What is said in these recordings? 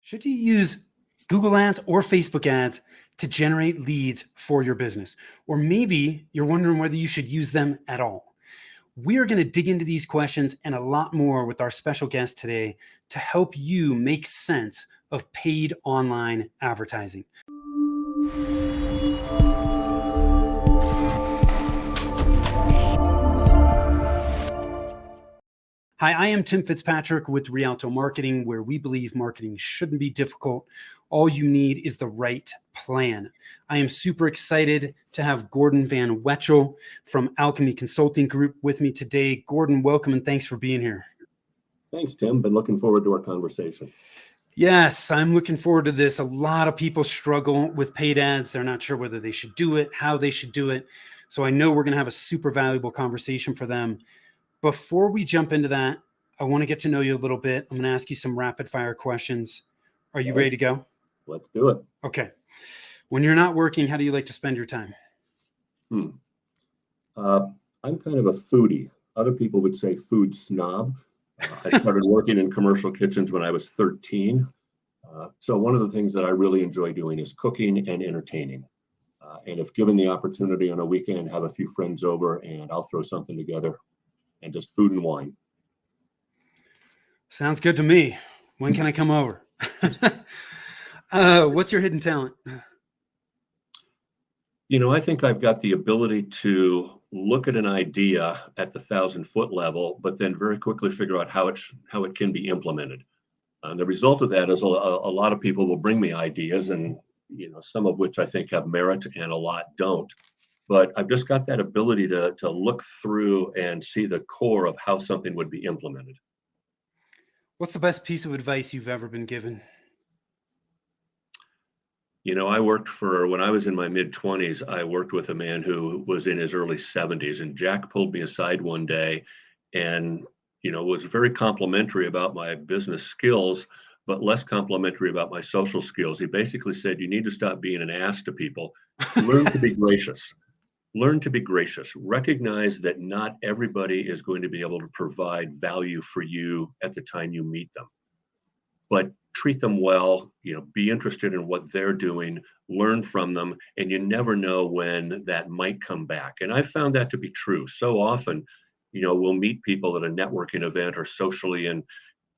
Should you use Google ads or Facebook ads to generate leads for your business? Or maybe you're wondering whether you should use them at all. We are going to dig into these questions and a lot more with our special guest today to help you make sense of paid online advertising. Hi, I am Tim Fitzpatrick with Rialto Marketing, where we believe marketing shouldn't be difficult. All you need is the right plan. I am super excited to have Gordon Van Wetchel from Alchemy Consulting Group with me today. Gordon, welcome and thanks for being here. Thanks, Tim. Been looking forward to our conversation. Yes, I'm looking forward to this. A lot of people struggle with paid ads. They're not sure whether they should do it, how they should do it. So I know we're going to have a super valuable conversation for them. Before we jump into that, I want to get to know you a little bit. I'm going to ask you some rapid fire questions. Are you ready to go? Let's do it. Okay. When you're not working, how do you like to spend your time? I'm kind of a foodie. Other people would say food snob. I started working in commercial kitchens when I was 13. So one of the things that I really enjoy doing is cooking and entertaining. And if given the opportunity on a weekend, have a few friends over and I'll throw something together and just food and wine. Sounds good to me. When can I come over? What's your hidden talent? I think I've got the ability to look at an idea at the 1,000-foot level, but then very quickly figure out how it can be implemented. The result of that is a lot of people will bring me ideas, and some of which I think have merit, and a lot don't. But I've just got that ability to look through and see the core of how something would be implemented. What's the best piece of advice you've ever been given? When I was in my mid-20s, I worked with a man who was in his early 70s, and Jack pulled me aside one day and, was very complimentary about my business skills, but less complimentary about my social skills. He basically said, you need to stop being an ass to people. Learn to be gracious. Learn to be gracious. Recognize that not everybody is going to be able to provide value for you at the time you meet them. But treat them well, be interested in what they're doing, learn from them, and you never know when that might come back. And I've found that to be true. So often, we'll meet people at a networking event or socially, and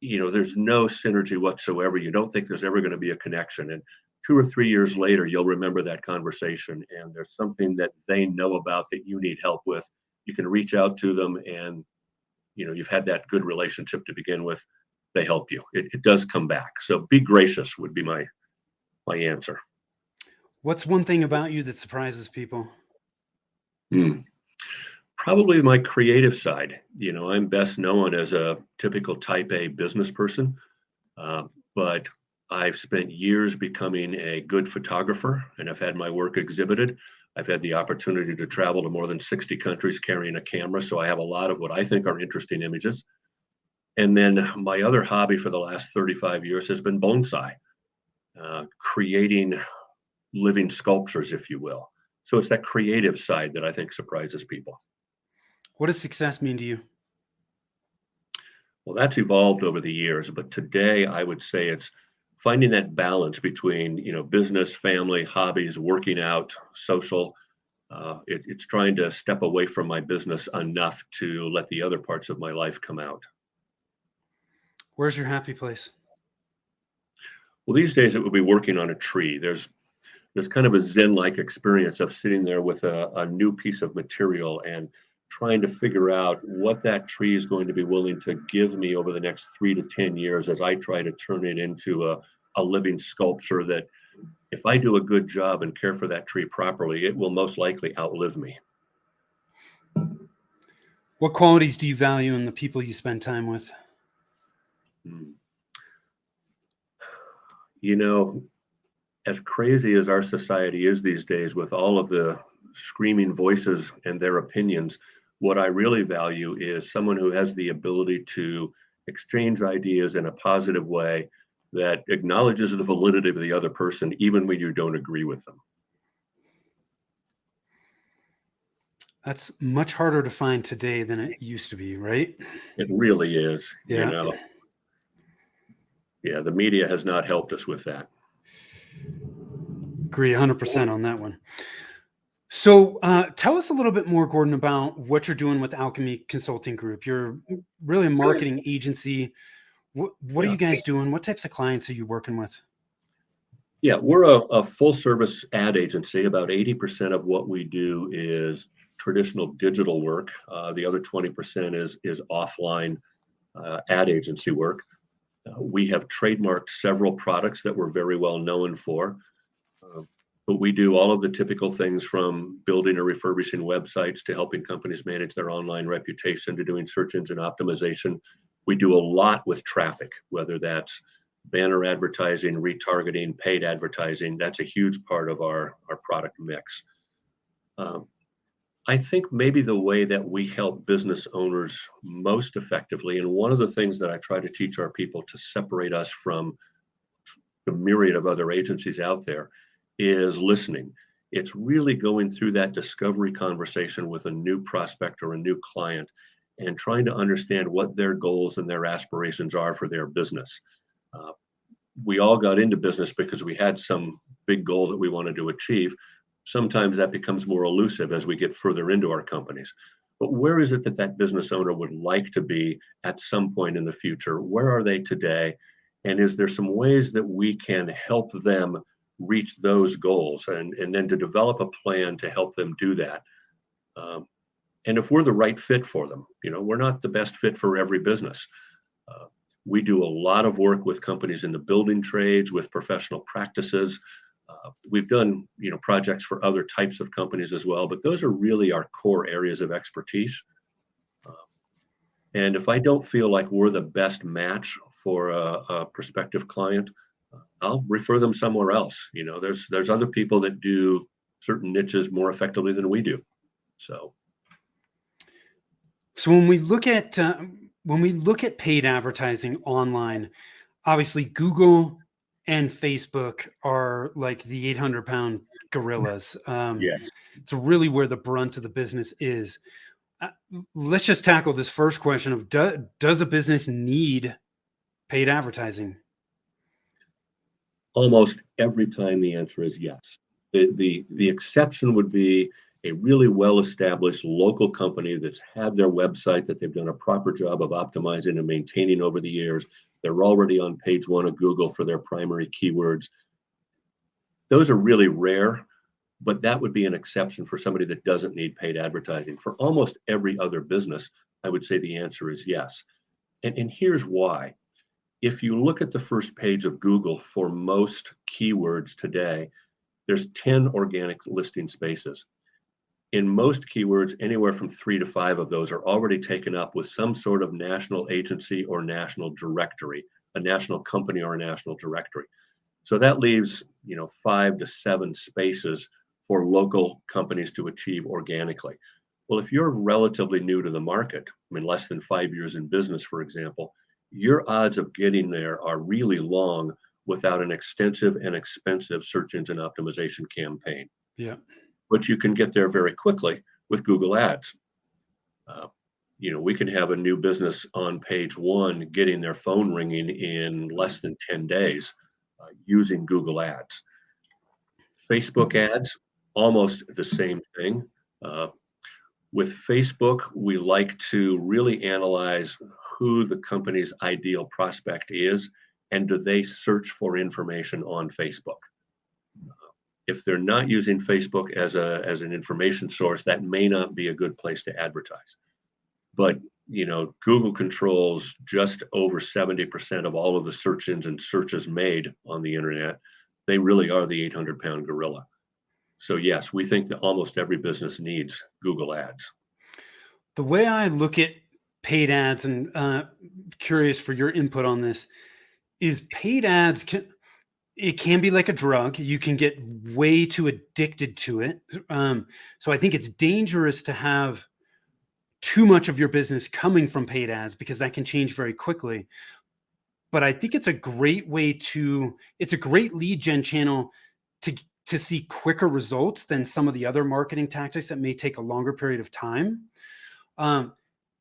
there's no synergy whatsoever. You don't think there's ever going to be a connection. And 2 or 3 years later, you'll remember that conversation, and there's something that they know about that you need help with. You can reach out to them, and you've had that good relationship to begin with. They help you. It does come back. So be gracious would be my answer. What's one thing about you that surprises people? Probably my creative side. I'm best known as a typical type A business person, but I've spent years becoming a good photographer, and I've had my work exhibited. I've had the opportunity to travel to more than 60 countries carrying a camera, so I have a lot of what I think are interesting images. And then my other hobby for the last 35 years has been bonsai, creating living sculptures, if you will. So it's that creative side that I think surprises people. What does success mean to you? Well, that's evolved over the years, but today I would say it's finding that balance between, business, family, hobbies, working out, social. It's trying to step away from my business enough to let the other parts of my life come out. Where's your happy place? Well, these days it would be working on a tree. There's kind of a Zen-like experience of sitting there with a new piece of material and trying to figure out what that tree is going to be willing to give me over the next 3 to 10 years as I try to turn it into a living sculpture that if I do a good job and care for that tree properly, it will most likely outlive me. What qualities do you value in the people you spend time with? As crazy as our society is these days with all of the screaming voices and their opinions, what I really value is someone who has the ability to exchange ideas in a positive way that acknowledges the validity of the other person, even when you don't agree with them. That's much harder to find today than it used to be, right? It really is. Yeah. Yeah, the media has not helped us with that. Agree 100% on that one. So, tell us a little bit more, Gordon, about what you're doing with Alchemy Consulting Group. You're really a marketing agency. What are Yeah. you guys doing? What types of clients are you working with? Yeah, we're a full service ad agency. About 80% of what we do is traditional digital work. The other 20% is offline ad agency work. We have trademarked several products that we're very well known for. Uh, but we do all of the typical things from building or refurbishing websites to helping companies manage their online reputation to doing search engine optimization. We do a lot with traffic, whether that's banner advertising, retargeting, paid advertising. That's a huge part of our product mix. Um, I think maybe the way that we help business owners most effectively, and one of the things that I try to teach our people to separate us from the myriad of other agencies out there, is listening. It's really going through that discovery conversation with a new prospect or a new client and trying to understand what their goals and their aspirations are for their business. Uh, we all got into business because we had some big goal that we wanted to achieve. Sometimes that becomes more elusive as we get further into our companies. But where is it that that business owner would like to be at some point in the future? Where are they today? And is there some ways that we can help them reach those goals and then to develop a plan to help them do that? Um, and if we're the right fit for them, we're not the best fit for every business. Uh, we do a lot of work with companies in the building trades, with professional practices. We've done, projects for other types of companies as well, but those are really our core areas of expertise. Uh, and if I don't feel like we're the best match for a prospective client, I'll refer them somewhere else. There's other people that do certain niches more effectively than we do. So So when we look at paid advertising online, obviously Google and Facebook are like the 800-pound gorillas. yes, It's really where the brunt of the business is. Uh, let's just tackle this first question of does a business need paid advertising? almost every time the answer is yes. The exception would be a really well established local company that's had their website that they've done a proper job of optimizing and maintaining over the years. They're already on page one of Google for their primary keywords. Those are really rare, but that would be an exception for somebody that doesn't need paid advertising. For almost every other business, I would say the answer is yes. And here's why. If you look at the first page of Google for most keywords today, there's 10 organic listing spaces. In most keywords, anywhere from 3 to 5 of those are already taken up with some sort of national agency or national directory, a national company or a national directory. So that leaves, 5 to 7 spaces for local companies to achieve organically. Well, if you're relatively new to the market, less than 5 years in business, for example, your odds of getting there are really long without an extensive and expensive search engine optimization campaign. Yeah. But you can get there very quickly with Google Ads. Uh, we can have a new business on page one getting their phone ringing in less than 10 days using Google Ads. Facebook ads, almost the same thing. Uh, with Facebook, we like to really analyze who the company's ideal prospect is and do they search for information on Facebook. If they're not using Facebook as an information source, that may not be a good place to advertise. But Google controls just over 70% of all of the search engine searches made on the internet. They really are the 800-pound gorilla. So yes, we think that almost every business needs Google Ads. The way I look at paid ads, and curious for your input on this, is paid ads it can be like a drug. You can get way too addicted to it. So I think it's dangerous to have too much of your business coming from paid ads because that can change very quickly. But I think it's a great lead gen channel to to see quicker results than some of the other marketing tactics that may take a longer period of time. Um,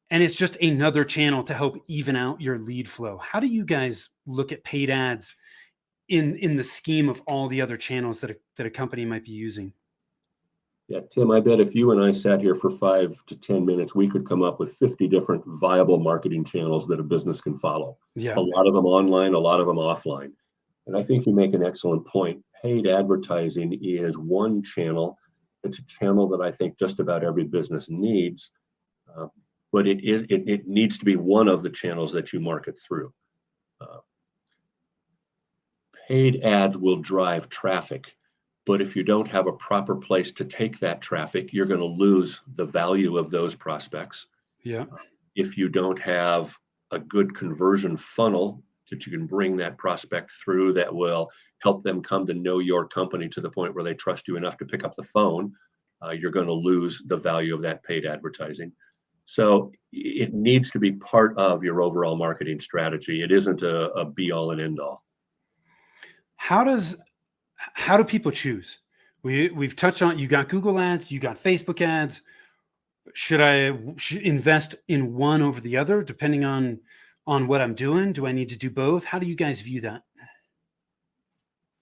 And it's just another channel to help even out your lead flow. How do you guys look at paid ads in the scheme of all the other channels that a company might be using? Yeah, Tim, I bet if you and I sat here for 5 to 10 minutes, we could come up with 50 different viable marketing channels that a business can follow. Yeah. A lot of them online, a lot of them offline. And I think you make an excellent point. Paid advertising is one channel. It's a channel that I think just about every business needs, uh, but it needs to be one of the channels that you market through. Uh, Paid ads will drive traffic, but if you don't have a proper place to take that traffic, you're going to lose the value of those prospects. Yeah. If you don't have a good conversion funnel that you can bring that prospect through that will help them come to know your company to the point where they trust you enough to pick up the phone, you're going to lose the value of that paid advertising. So it needs to be part of your overall marketing strategy. It isn't a be all and end all. How does how do people choose? We've touched on, you got Google ads, you got Facebook ads. Should I invest in one over the other depending on what I'm doing? Do I need to do both? How do you guys view that?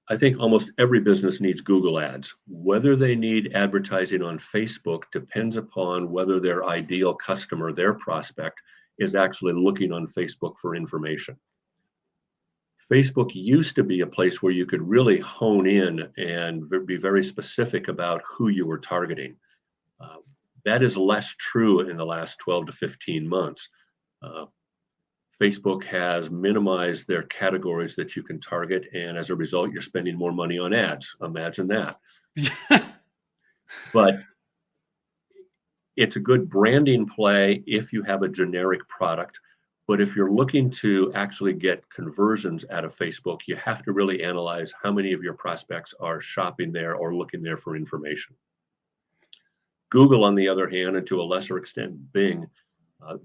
I think almost every business needs Google ads. Whether they need advertising on Facebook depends upon whether their ideal customer, their prospect, is actually looking on Facebook for information. Facebook used to be a place where you could really hone in and be very specific about who you were targeting. Uh, that is less true in the last 12 to 15 months. Uh, Facebook has minimized their categories that you can target, and as a result, you're spending more money on ads. Imagine that. But it's a good branding play if you have a generic product. But if you're looking to actually get conversions out of Facebook, you have to really analyze how many of your prospects are shopping there or looking there for information. Google, on the other hand, and to a lesser extent, Bing,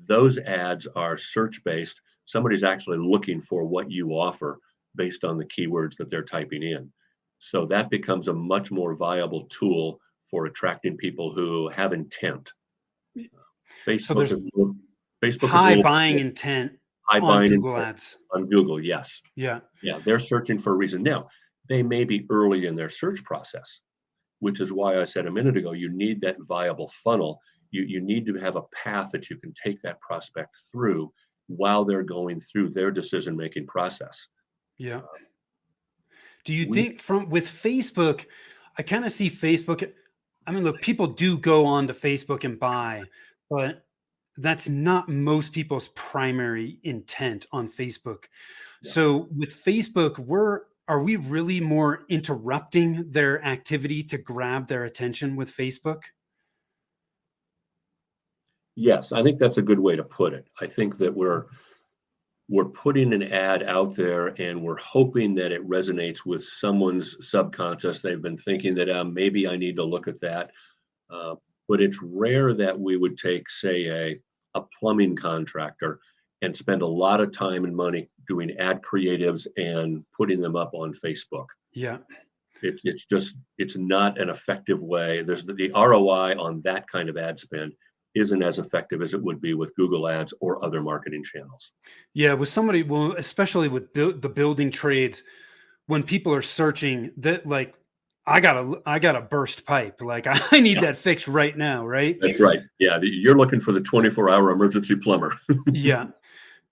those ads are search based. Somebody's actually looking for what you offer based on the keywords that they're typing in. So that becomes a much more viable tool for attracting people who have intent. So Facebook there's is Facebook is a high little buying intent high on buying Google intent ads. on Google. Yes, Yeah. yeah, they're searching for a reason. Now, they may be early in their search process, which is why I said a minute ago, you need that viable funnel. You need to have a path that you can take that prospect through while they're going through their decision making process. Yeah. Do you We think from with Facebook, I kind of see Facebook. I mean, look, people do go on to Facebook and buy, but that's not most people's primary intent on Facebook. Yeah. So with Facebook, are we really more interrupting their activity to grab their attention with Facebook? Yes, I think that's a good way to put it. I think that we're putting an ad out there and we're hoping that it resonates with someone's subconscious. They've been thinking that maybe I need to look at that. Uh, but it's rare that we would take, say, a plumbing contractor and spend a lot of time and money doing ad creatives and putting them up on Facebook. Yeah. It's not an effective way. There's the ROI on that kind of ad spend isn't as effective as it would be with Google ads or other marketing channels. Yeah. With somebody, well, especially with the building trades, when people are searching that, like, I got a burst pipe. Like, I need Yeah, that fixed right now. Right. that's right. Yeah, you're looking for the 24-hour emergency plumber. Yeah.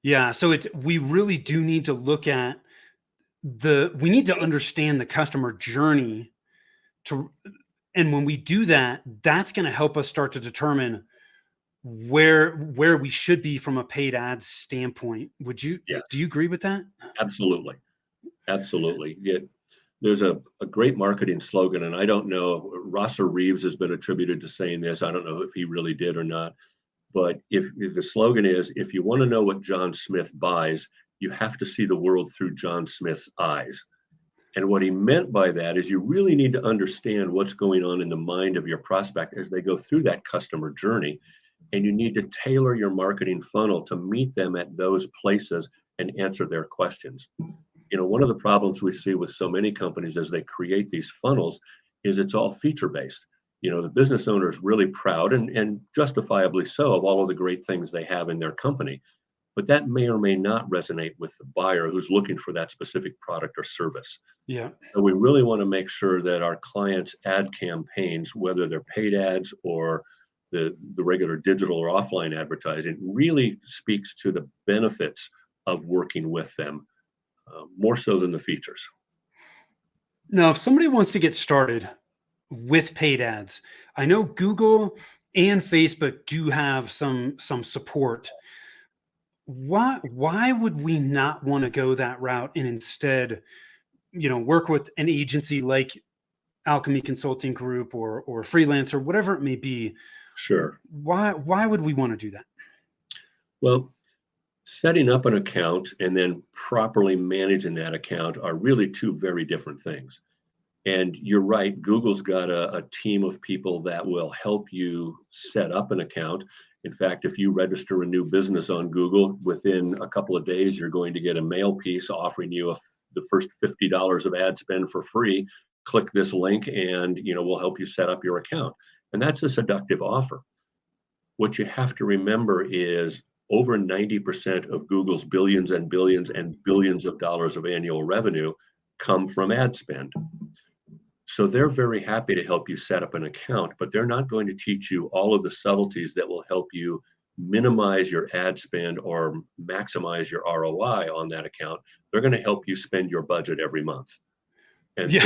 Yeah. So we really do need to look at we need to understand the customer journey to, and when we do that, that's going to help us start to determine where we should be from a paid ads standpoint. Do Yes, you agree with that? absolutely. Absolutely. Yeah, there's a great marketing slogan, and I don't know, Rosser Reeves has been attributed to saying this. I don't know if he really did or not. But if the slogan is, if you want to know what John Smith buys, you have to see the world through John Smith's eyes. And what he meant by that is you really need to understand what's going on in the mind of your prospect as they go through that customer journey. And you need to tailor your marketing funnel to meet them at those places and answer their questions. One of the problems we see with so many companies as they create these funnels is it's all feature based. The business owner is really proud and justifiably so of all of the great things they have in their company. But that may or may not resonate with the buyer who's looking for that specific product or service. Yeah. So we really want to make sure that our clients' ad campaigns, whether they're paid ads or the regular digital or offline advertising, really speaks to the benefits of working with them, more so than the features. Now, if somebody wants to get started with paid ads, I know Google and Facebook do have some support. Why would we not want to go that route and instead, work with an agency like Alchemy Consulting Group or freelancer, whatever it may be? Sure. Why would we want to do that? Well, setting up an account and then properly managing that account are really two very different things. And you're right, Google's got a team of people that will help you set up an account. In fact, if you register a new business on Google, within a couple of days, you're going to get a mail piece offering you the first $50 of ad spend for free. Click this link and we'll help you set up your account. And that's a seductive offer. What you have to remember is over 90% of Google's billions and billions and billions of dollars of annual revenue come from ad spend. So they're very happy to help you set up an account, but they're not going to teach you all of the subtleties that will help you minimize your ad spend or maximize your ROI on that account. They're going to help you spend your budget every month. And Yeah.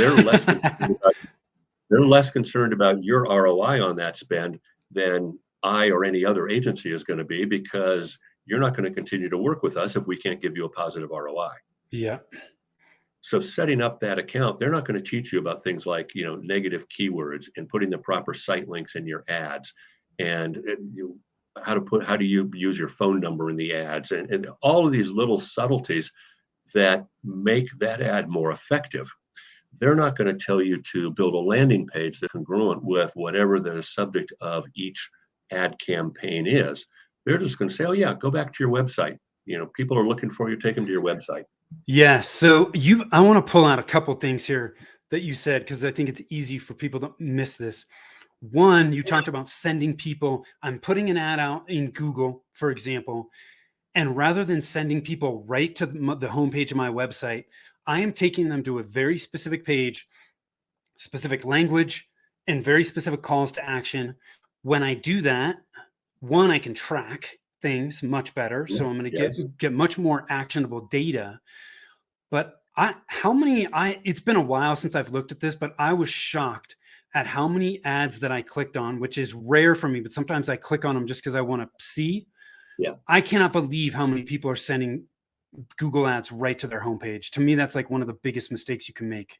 they're less concerned about your ROI on that spend than I or any other agency is going to be, because you're not going to continue to work with us if we can't give you a positive ROI. Yeah. So setting up that account, they're not going to teach you about things like, negative keywords and putting the proper site links in your ads, and how do you use your phone number in the ads, and all of these little subtleties that make that ad more effective. They're not going to tell you to build a landing page that's congruent with whatever the subject of each ad campaign is. They're just going to say, oh yeah, go back to your website. People are looking for you, take them to your website. Yes. So I want to pull out a couple things here that you said, because I think it's easy for people to miss this. One, you talked about sending people, I'm putting an ad out in Google, for example, and rather than sending people right to the homepage of my website, I am taking them to a very specific page, specific language, and very specific calls to action. When I do that, one, I can track things much better. So I'm going to Yes. get much more actionable data. But it's been a while since I've looked at this, but I was shocked at how many ads that I clicked on, which is rare for me, but sometimes I click on them just because I want to see. Yeah. I cannot believe how many people are sending Google ads right to their homepage. To me, that's like one of the biggest mistakes you can make.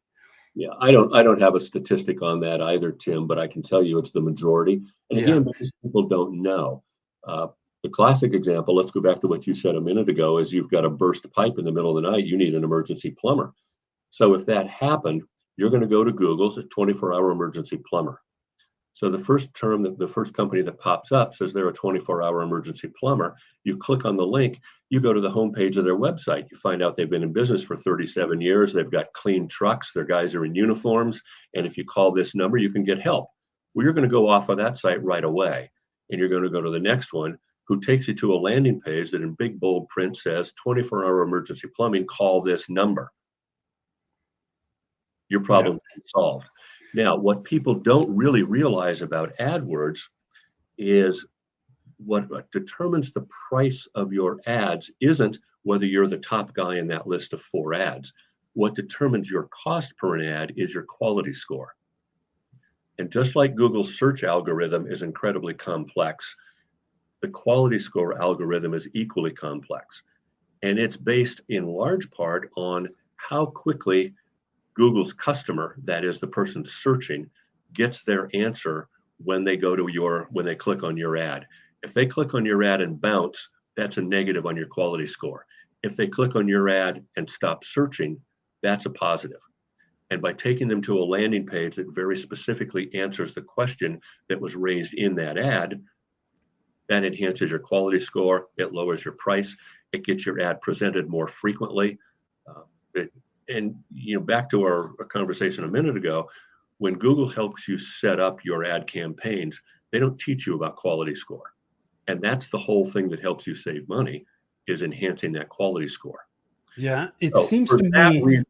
Yeah, I don't have a statistic on that either, Tim, but I can tell you it's the majority. And Yeah. again, because people don't know. Uh, the classic example, let's go back to what you said a minute ago, is you've got a burst pipe in the middle of the night, you need an emergency plumber. So if that happened, you're going to go to Google's 24-hour emergency plumber. So the first company that pops up says they're a 24-hour emergency plumber. You click on the link, you go to the homepage of their website. You find out they've been in business for 37 years. They've got clean trucks. Their guys are in uniforms. And if you call this number, you can get help. Well, you're going to go off of that site right away. And you're going to go to the next one, who takes you to a landing page that in big bold print says 24-hour emergency plumbing, call this number. Your problem's solved. Now, what people don't really realize about AdWords is what determines the price of your ads isn't whether you're the top guy in that list of 4 ads. What determines your cost per an ad is your quality score. And just like Google's search algorithm is incredibly complex, the quality score algorithm is equally complex. And it's based in large part on how quickly Google's customer, that is the person searching, gets their answer when they click on your ad. If they click on your ad and bounce, that's a negative on your quality score. If they click on your ad and stop searching, that's a positive. And by taking them to a landing page that very specifically answers the question that was raised in that ad, that enhances your quality score, it lowers your price, it gets your ad presented more frequently. And back to our conversation a minute ago, when Google helps you set up your ad campaigns, they don't teach you about quality score. And that's the whole thing that helps you save money, is enhancing that quality score. Yeah, it So seems to me.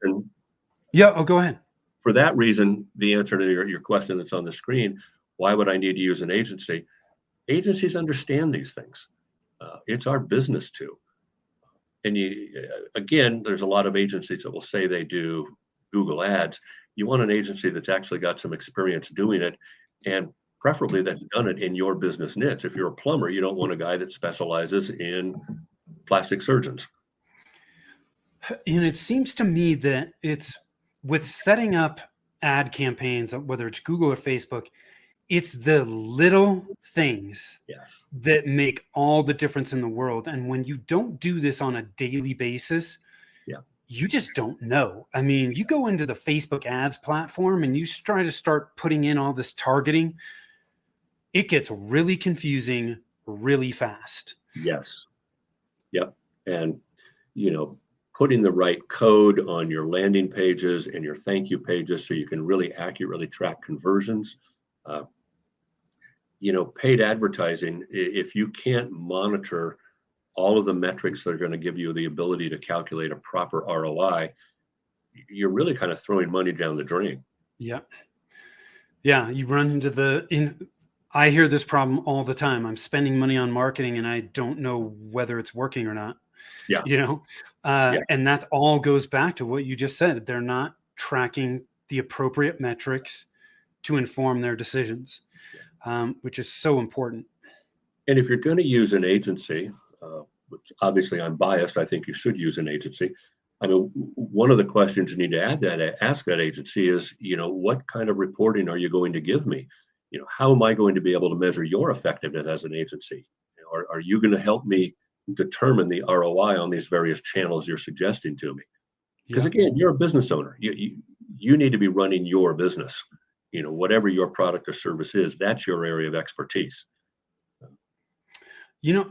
Yeah, oh, go ahead. for that reason, the answer to your question that's on the screen, why would I need to use an agency? Agencies understand these things. It's our business too. And again, there's a lot of agencies that will say they do Google ads. You want an agency that's actually got some experience doing it, and preferably that's done it in your business niche. If you're a plumber, you don't want a guy that specializes in plastic surgeons. And it seems to me that it's with setting up ad campaigns, whether it's Google or Facebook, it's the little things Yes. that make all the difference in the world. And when you don't do this on a daily basis, Yeah. you just don't know. I mean, you go into the Facebook ads platform and you try to start putting in all this targeting, it gets really confusing really fast. Yes. Yep. And, putting the right code on your landing pages and your thank you pages so you can really accurately track conversions. Uh, Paid advertising, if you can't monitor all of the metrics that are going to give you the ability to calculate a proper ROI, you're really kind of throwing money down the drain. Yeah. Yeah. You run into I hear this problem all the time. I'm spending money on marketing and I don't know whether it's working or not. Yeah. Yeah. And that all goes back to what you just said. They're not tracking the appropriate metrics to inform their decisions, which is so important. And if you're going to use an agency, which obviously I'm biased, I think you should use an agency. I mean, one of the questions you need to ask that agency is, what kind of reporting are you going to give me? How am I going to be able to measure your effectiveness as an agency? Are you going to help me determine the ROI on these various channels you're suggesting to me? Because again, you're a business owner. You need to be running your business. Whatever your product or service is, that's your area of expertise.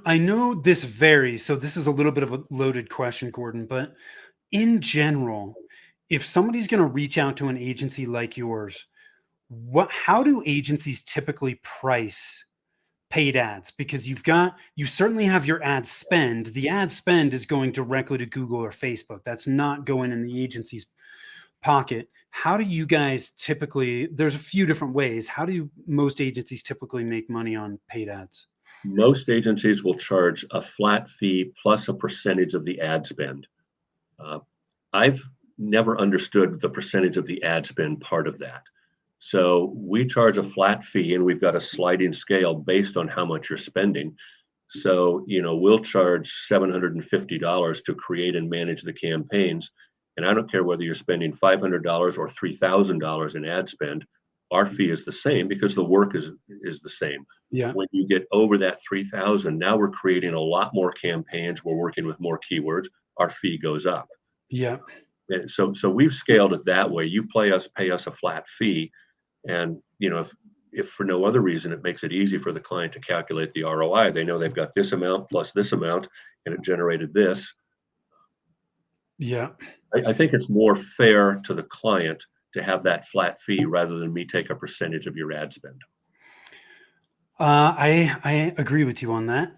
I know this varies, so this is a little bit of a loaded question, Gordon, but in general, if somebody's going to reach out to an agency like yours, how do agencies typically price paid ads? Because you certainly have your ad spend. The ad spend is going directly to Google or Facebook. That's not going in the agency's pocket. How do you guys typically, there's a few different ways. How do most agencies typically make money on paid ads? Most agencies will charge a flat fee plus a percentage of the ad spend. I've never understood the percentage of the ad spend part of that. So we charge a flat fee and we've got a sliding scale based on how much you're spending. So, we'll charge $750 to create and manage the campaigns. And I don't care whether you're spending $500 or $3,000 in ad spend, our fee is the same because the work is the same. Yeah. When you get over that 3,000, now we're creating a lot more campaigns. We're working with more keywords. Our fee goes up. Yeah. And so we've scaled it that way. You pay us a flat fee. And, if for no other reason, it makes it easy for the client to calculate the ROI. They know they've got this amount plus this amount, and it generated this. Yeah. I think it's more fair to the client to have that flat fee rather than me take a percentage of your ad spend. I agree with you on that.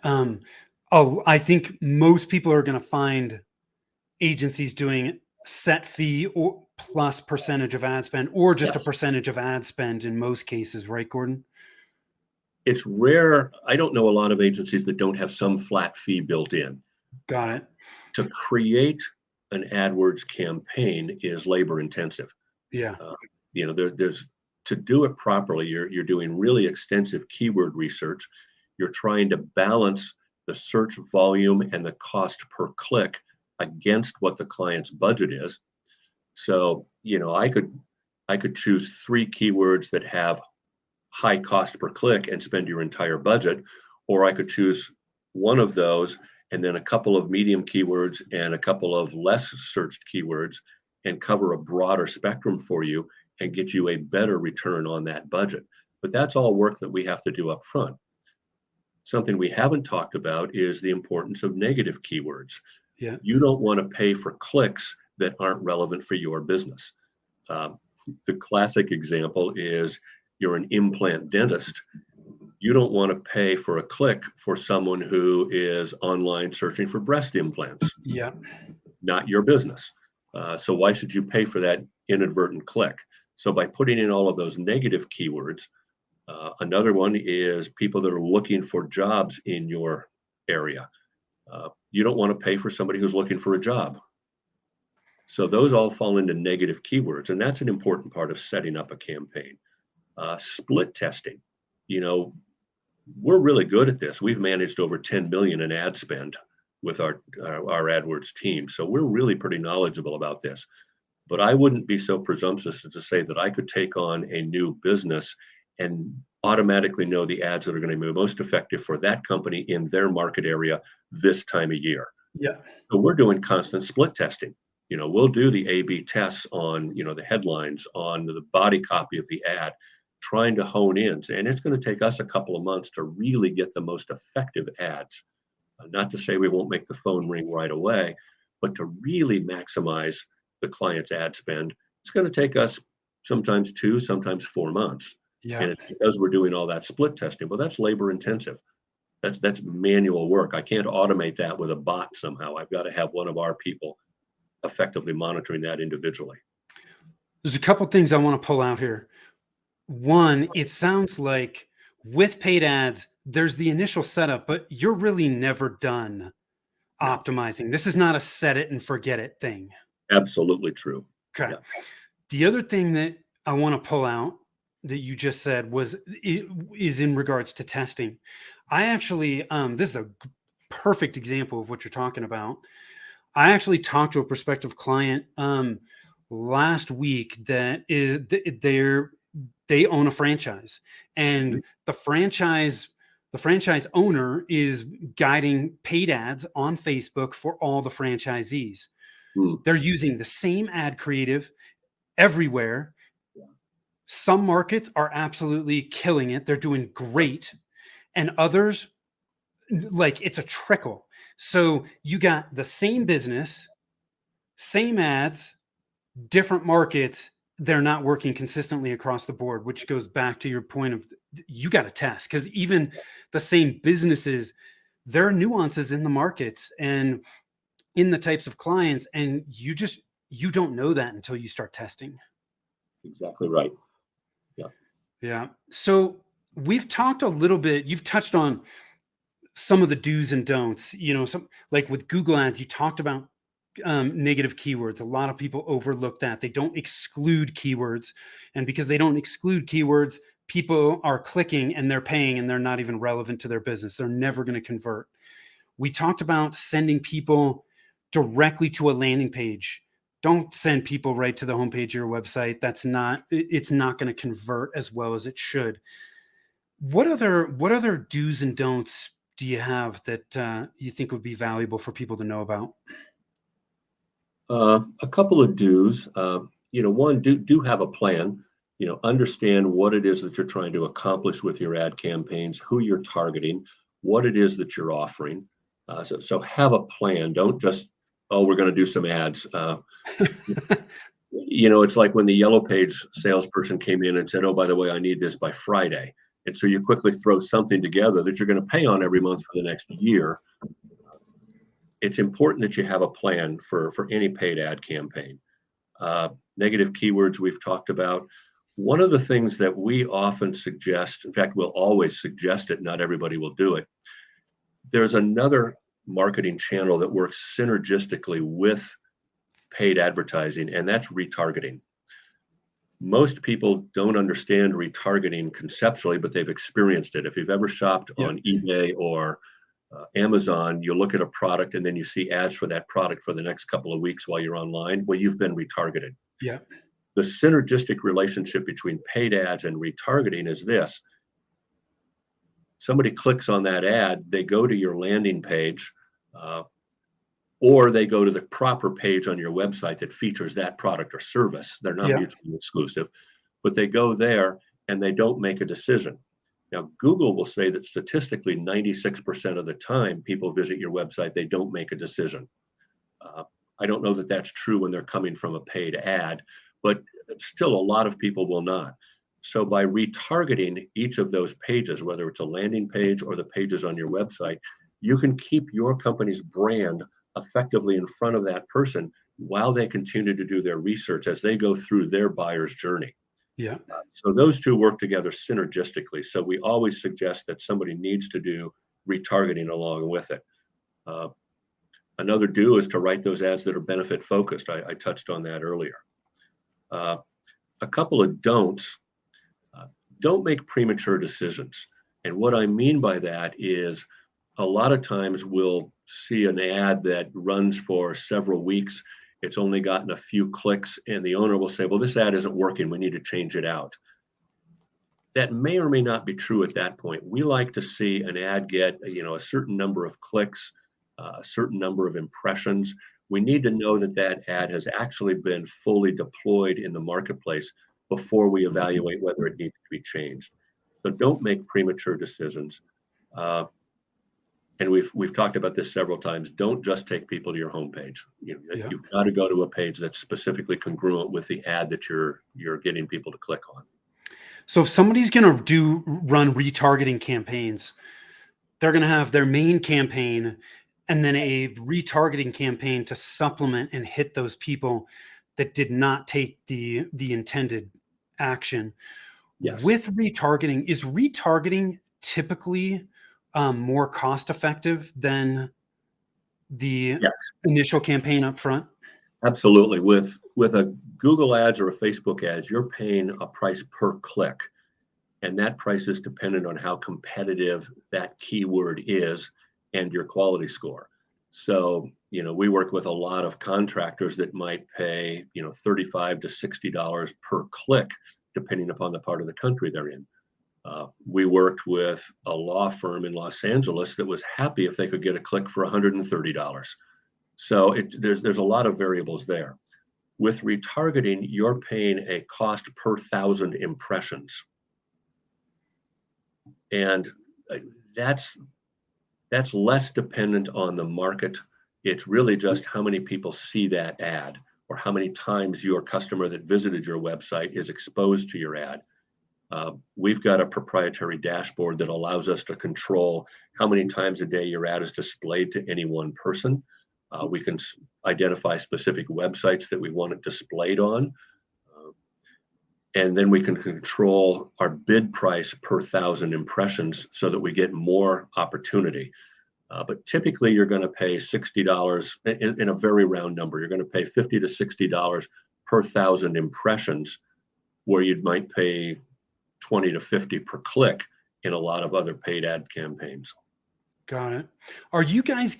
I think most people are going to find agencies doing set fee or plus percentage of ad spend, or just a percentage of ad spend in most cases, right, Gordon? It's rare. I don't know a lot of agencies that don't have some flat fee built in. Got it. To create an AdWords campaign is labor intensive. Yeah. There's to do it properly, you're doing really extensive keyword research. You're trying to balance the search volume and the cost per click against what the client's budget is. So, I could choose 3 keywords that have high cost per click and spend your entire budget, or I could choose one of those and then a couple of medium keywords and a couple of less searched keywords and cover a broader spectrum for you and get you a better return on that budget. But that's all work that we have to do up front. Something we haven't talked about is the importance of negative keywords. Yeah. You don't want to pay for clicks that aren't relevant for your business. The classic example is you're an implant dentist. You don't want to pay for a click for someone who is online searching for breast implants. Yeah. Not your business. So why should you pay for that inadvertent click? So by putting in all of those negative keywords, another one is people that are looking for jobs in your area. You don't want to pay for somebody who's looking for a job. So those all fall into negative keywords, and that's an important part of setting up a campaign. Split testing. You know, we're really good at this. We've managed over 10 million in ad spend with our AdWords team. So we're really pretty knowledgeable about this. But I wouldn't be so presumptuous as to say that I could take on a new business and automatically know the ads that are going to be most effective for that company in their market area this time of year. Yeah. So we're doing constant split testing. You know, we'll do the A/B tests on, the headlines, on the body copy of the ad, trying to hone in. And it's going to take us a couple of months to really get the most effective ads. Not to say we won't make the phone ring right away, but to really maximize the client's ad spend, it's going to take us sometimes 2, sometimes 4 months. Yeah. And it's because we're doing all that split testing. Well, that's labor intensive. That's manual work. I can't automate that with a bot somehow. I've got to have one of our people effectively monitoring that individually. There's a couple things I want to pull out here. One, it sounds like with paid ads, there's the initial setup, but you're really never done optimizing. This is not a set it and forget it thing. Absolutely true. Okay. Yeah. The other thing that I want to pull out that you just said is in regards to testing. I actually, this is a perfect example of what you're talking about. I actually talked to a prospective client last week that is they own a franchise, and the franchise owner is guiding paid ads on Facebook for all the franchisees. They're using the same ad creative everywhere. Some markets are absolutely killing it. They're doing great. And others, like, it's a trickle. So you got the same business, same ads, different markets. They're not working consistently across the board, which goes back to your point of you got to test, because even the same businesses, there are nuances in the markets and in the types of clients. And you don't know that until you start testing. Exactly right. Yeah. Yeah. So we've talked a little bit, you've touched on some of the do's and don'ts, some like with Google ads, you talked about negative keywords. A lot of people overlook that. They don't exclude keywords. And because they don't exclude keywords, people are clicking and they're paying and they're not even relevant to their business. They're never going to convert. We talked about sending people directly to a landing page. Don't send people right to the homepage of your website. It's not going to convert as well as it should. What other do's and don'ts do you have that you think would be valuable for people to know about? A couple of do's. One, do have a plan. Understand what it is that you're trying to accomplish with your ad campaigns, who you're targeting, what it is that you're offering. So have a plan. Don't just, we're going to do some ads. It's like when the Yellow Page salesperson came in and said, "Oh, by the way, I need this by Friday." And so you quickly throw something together that you're going to pay on every month for the next year. It's important that you have a plan for any paid ad campaign. Negative keywords we've talked about. One of the things that we often suggest, in fact, we'll always suggest it, not everybody will do it. There's another marketing channel that works synergistically with paid advertising, and that's retargeting. Most people don't understand retargeting conceptually, but they've experienced it. If you've ever shopped on eBay or Amazon, you look at a product and then you see ads for that product for the next couple of weeks while you're online. Well, you've been retargeted. Yeah. The synergistic relationship between paid ads and retargeting is this. Somebody clicks on that ad, they go to your landing page, or they go to the proper page on your website that features that product or service. They're not mutually exclusive, but they go there and they don't make a decision. Now, Google will say that statistically 96% of the time people visit your website, they don't make a decision. I don't know that that's true when they're coming from a paid ad, but still a lot of people will not. So by retargeting each of those pages, whether it's a landing page or the pages on your website, you can keep your company's brand effectively in front of that person while they continue to do their research as they go through their buyer's journey. Yeah. So those two work together synergistically. So we always suggest that somebody needs to do retargeting along with it. Another do is to write those ads that are benefit focused. I touched on that earlier. A couple of don'ts. Don't make premature decisions. And what I mean by that is a lot of times we'll see an ad that runs for several weeks. It's only gotten a few clicks, and the owner will say, well, this ad isn't working. We need to change it out. That may or may not be true at that point. We like to see an ad get, a certain number of clicks, a certain number of impressions. We need to know that that ad has actually been fully deployed in the marketplace before we evaluate whether it needs to be changed. So don't make premature decisions. And we've talked about this several times. Don't just take people to your homepage. Yeah. You've got to go to a page that's specifically congruent with the ad that you're getting people to click on. So if somebody's going to run retargeting campaigns, they're going to have their main campaign and then a retargeting campaign to supplement and hit those people that did not take the intended action. Yes. With retargeting, is retargeting typically more cost effective than the Yes. initial campaign up front? Absolutely. With a Google ads or a Facebook ads, you're paying a price per click. And that price is dependent on how competitive that keyword is and your quality score. So, we work with a lot of contractors that might pay, $35 to $60 per click, depending upon the part of the country they're in. We worked with a law firm in Los Angeles that was happy if they could get a click for $130. So there's a lot of variables there. With retargeting, you're paying a cost per 1,000 impressions. And that's less dependent on the market. It's really just how many people see that ad or how many times your customer that visited your website is exposed to your ad. We've got a proprietary dashboard that allows us to control how many times a day your ad is displayed to any one person. We can identify specific websites that we want it displayed on. And then we can control our bid price per 1,000 impressions so that we get more opportunity. But typically you're going to pay $60 in a very round number. You're going to pay $50 to $60 per 1,000 impressions, where you might pay $20 to $50 per click in a lot of other paid ad campaigns. Got it. Are you guys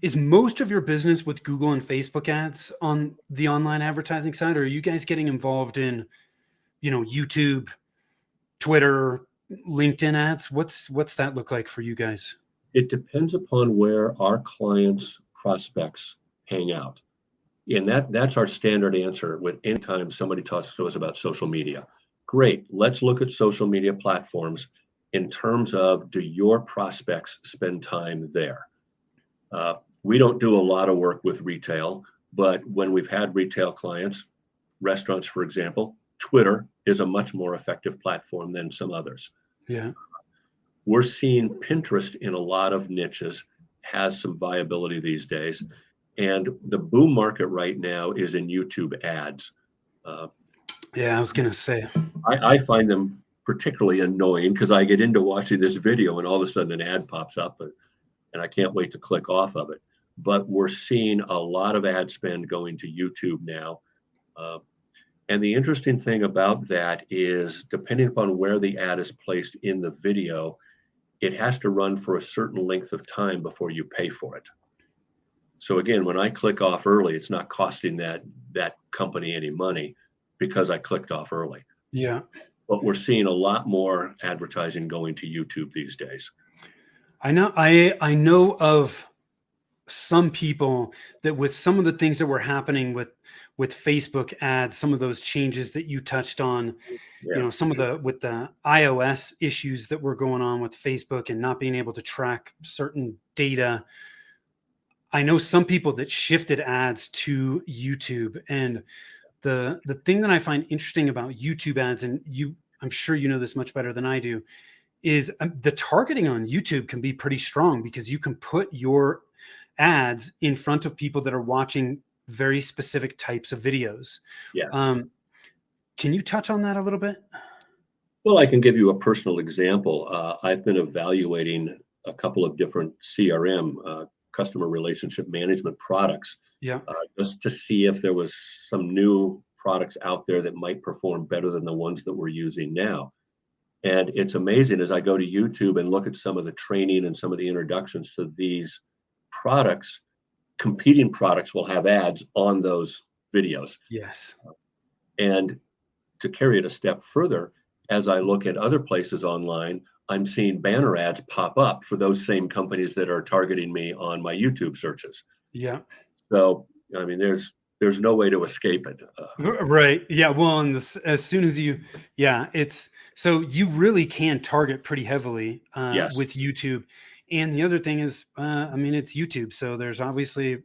is most of your business with Google and Facebook ads on the online advertising side, or are you guys getting involved in, YouTube, Twitter, LinkedIn ads? What's that look like for you guys? It depends upon where our clients' prospects hang out. And that's our standard answer when anytime somebody talks to us about social media. Great, let's look at social media platforms in terms of, do your prospects spend time there? We don't do a lot of work with retail, but when we've had retail clients, restaurants, for example, Twitter is a much more effective platform than some others. Yeah. We're seeing Pinterest in a lot of niches has some viability these days. And the boom market right now is in YouTube ads. Yeah, I was going to say. I find them particularly annoying because I get into watching this video and all of a sudden an ad pops up and I can't wait to click off of it. But we're seeing a lot of ad spend going to YouTube now. And the interesting thing about that is, depending upon where the ad is placed in the video, it has to run for a certain length of time before you pay for it. So again, when I click off early, it's not costing that company any money because I clicked off early. Yeah. But we're seeing a lot more advertising going to YouTube these days. I know of some people that with some of the things that were happening with Facebook ads, some of those changes that you touched on, Yeah. some of with the iOS issues that were going on with Facebook and not being able to track certain data. I know some people that shifted ads to YouTube, and The thing that I find interesting about YouTube ads, and I'm sure you know this much better than I do, is the targeting on YouTube can be pretty strong because you can put your ads in front of people that are watching very specific types of videos. Yes. Can you touch on that a little bit? Well, I can give you a personal example. I've been evaluating a couple of different CRM, customer relationship management products, Yeah. just to see if there was some new products out there that might perform better than the ones that we're using now. And it's amazing as I go to YouTube and look at some of the training and some of the introductions to these products, competing products will have ads on those videos. Yes. And to carry it a step further, as I look at other places online, I'm seeing banner ads pop up for those same companies that are targeting me on my YouTube searches. Yeah. So, I mean, there's no way to escape it. Right. Yeah. Well, and as soon as it's so you really can target pretty heavily Yes, with YouTube. And the other thing is, I mean, it's YouTube. So there's obviously a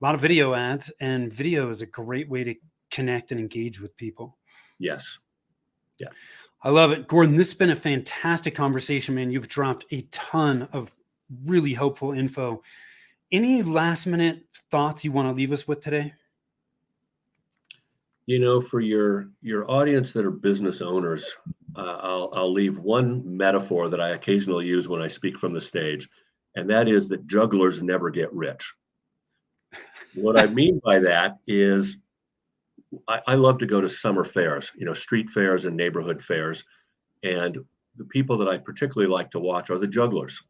lot of video ads, and video is a great way to connect and engage with people. yes, yeah. I love it. Gordon, this has been a fantastic conversation, man. You've dropped a ton of really helpful info. Any last minute thoughts you want to leave us with today? You know, for your audience that are business owners, I'll leave one metaphor that I occasionally use when I speak from the stage, and that is that jugglers never get rich. What I mean by that is I love to go to summer fairs, street fairs and neighborhood fairs. And the people that I particularly like to watch are the jugglers.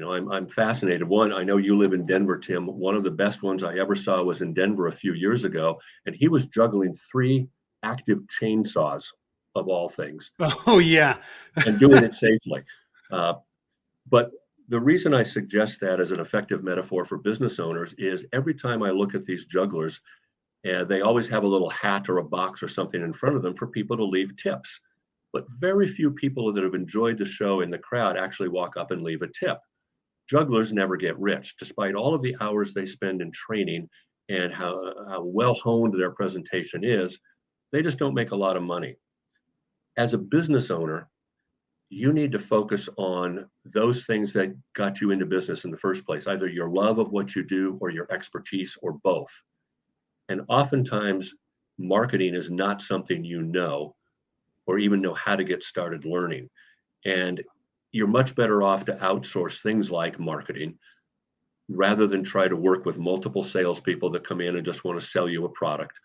I'm fascinated. One, I know you live in Denver, Tim. One of the best ones I ever saw was in Denver a few years ago, and he was juggling 3 active chainsaws of all things Oh, yeah. and doing it safely. Uh, but the reason I suggest that as an effective metaphor for business owners is every time I look at these jugglers, and they always have a little hat or a box or something in front of them for people to leave tips. But very few people that have enjoyed the show in the crowd actually walk up and leave a tip. Jugglers never get rich, despite all of the hours they spend in training and how well honed their presentation is. They just don't make a lot of money. As a business owner, you need to focus on those things that got you into business in the first place, either your love of what you do or your expertise or both. And oftentimes, marketing is not something you know or even know how to get started learning. And you're much better off to outsource things like marketing rather than try to work with multiple salespeople that come in and just want to sell you a product.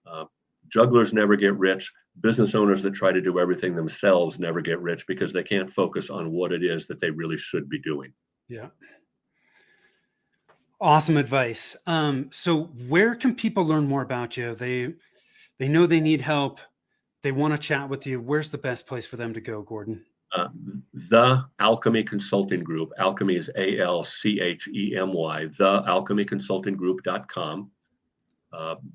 Uh, Jugglers never get rich. Business owners that try to do everything themselves never get rich because they can't focus on what it is that they really should be doing. Yeah. Awesome advice. So where can people learn more about you? They know they need help. They want to chat with you. Where's the best place for them to go, Gordon? Uh, the Alchemy Consulting Group. Alchemy is Alchemy, thealchemyconsultinggroup.com.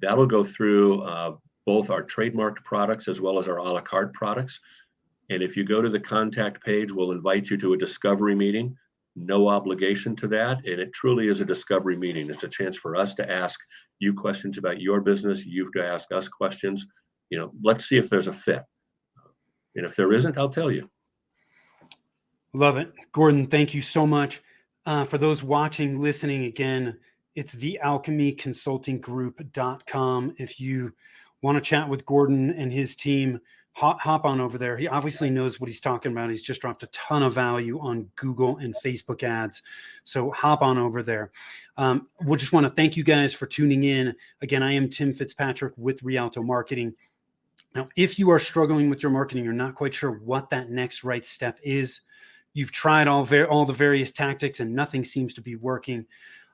That'll go through both our trademarked products as well as our a la carte products. And if you go to the contact page, we'll invite you to a discovery meeting. No obligation to that. And it truly is a discovery meeting. It's a chance for us to ask you questions about your business. You to ask us questions. Let's see if there's a fit. And if there isn't, I'll tell you. Love it. Gordon, thank you so much. For those watching, listening again, it's thealchemyconsultinggroup.com. If you want to chat with Gordon and his team, hop on over there. He obviously knows what he's talking about. He's just dropped a ton of value on Google and Facebook ads. So hop on over there. We'll just want to thank you guys for tuning in. Again, I am Tim Fitzpatrick with Rialto Marketing. Now, if you are struggling with your marketing, you're not quite sure what that next right step is, you've tried all the various tactics and nothing seems to be working,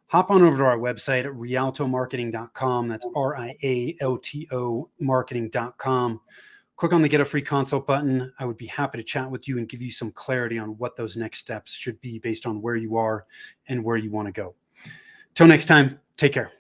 hop on over to our website at rialtomarketing.com. That's RIALTO marketing.com. Click on the Get a Free Consult button. I would be happy to chat with you and give you some clarity on what those next steps should be based on where you are and where you want to go. Till next time, take care.